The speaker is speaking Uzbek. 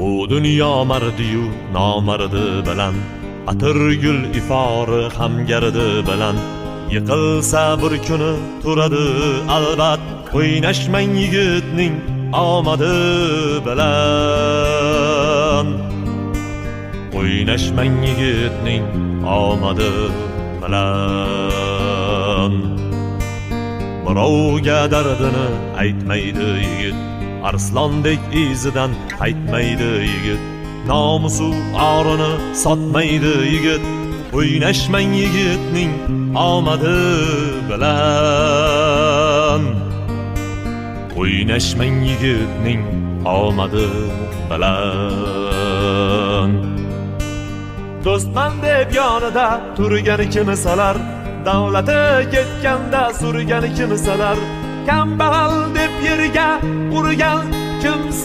Bu dunyo mardiyu nomardi bilan, atirgul ifori hamgardi bilan, yiqilsa bir kuni turadi albat. O'ynashmang yigitning omadi bilan, o'ynashmang yigitning omadi bilan. Birovga dardini aytmaydi yigit, arslondek izidan qaytmaydi yigit. Nomusu orini sotmaydi yigit, o'ynashmang yigitning omadi bilan, o'ynashmang yigitning omadi bilan. Do'stman deb yonida turgani kimsalar, davlati ketganda surgani kimsalar, kambag'al deb yerga urgan kimsalar.